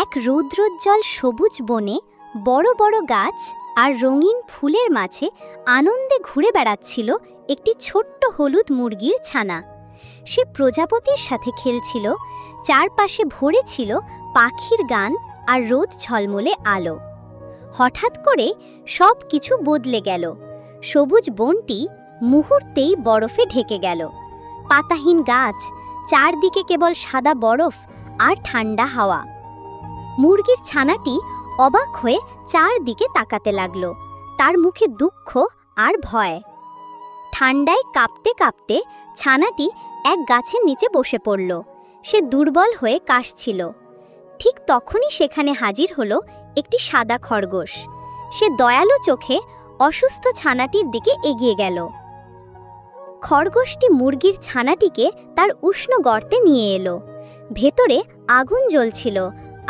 এক রৌদ্রোজ্জ্বল সবুজ বনে বড় বড় গাছ আর রঙিন ফুলের মাঝে আনন্দে ঘুরে বেড়াচ্ছিল একটি ছোট্ট হলুদ মুরগির ছানা। সে প্রজাপতির সাথে খেলছিল। চারপাশে ভরে ছিল পাখির গান আর রোদ ঝলমলে আলো। হঠাৎ করে সব কিছু বদলে গেল। সবুজ বনটি মুহূর্তেই বরফে ঢেকে গেল। পাতাহীন গাছ, চারদিকে কেবল সাদা বরফ আর ঠান্ডা হাওয়া। মুরগির ছানাটি অবাক হয়ে চারদিকে তাকাতে লাগল। তার মুখে দুঃখ আর ভয়। ঠান্ডায় কাঁপতে কাঁপতে ছানাটি এক গাছের নিচে বসে পড়ল। সে দুর্বল হয়ে কাশছিল। ঠিক তখনই সেখানে হাজির হলো একটি সাদা খরগোশ। সে দয়ালু চোখে অসুস্থ ছানাটির দিকে এগিয়ে গেল। খরগোশটি মুরগির ছানাটিকে তার উষ্ণ গর্তে নিয়ে এলো। ভেতরে আগুন জ্বলছিল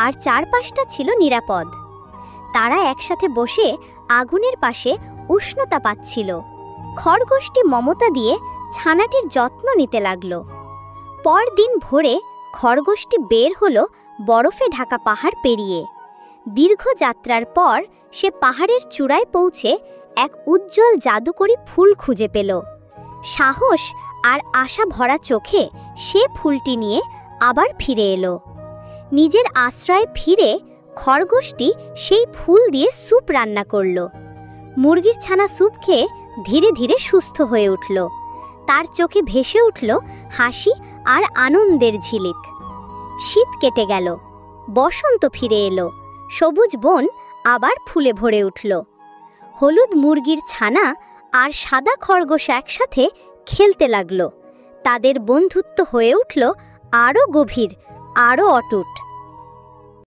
আর চারপাশটা ছিল নিরাপদ। তারা একসাথে বসে আগুনের পাশে উষ্ণতা পাচ্ছিল। খরগোশটি মমতা দিয়ে ছানাটির যত্ন নিতে লাগল। পরদিন ভোরে খরগোশটি বের হলো বরফে ঢাকা পাহাড় পেরিয়ে। দীর্ঘ যাত্রার পর সে পাহাড়ের চূড়ায় পৌঁছে এক উজ্জ্বল জাদুকরী ফুল খুঁজে পেল। সাহস আর আশা ভরা চোখে সে ফুলটি নিয়ে আবার ফিরে এলো। নিজের আশ্রয়ে ফিরে খরগোশটি সেই ফুল দিয়ে স্যুপ রান্না করল। মুরগির ছানা স্যুপ খেয়ে ধীরে ধীরে সুস্থ হয়ে উঠল। তার চোখে ভেসে উঠল হাসি আর আনন্দের ঝিলিক। শীত কেটে গেল, বসন্ত ফিরে এলো। সবুজ বন আবার ফুলে ভরে উঠল। হলুদ মুরগির ছানা আর সাদা খরগোশ একসাথে খেলতে লাগলো। তাদের বন্ধুত্ব হয়ে উঠল আরও গভীর, আরও অটুট।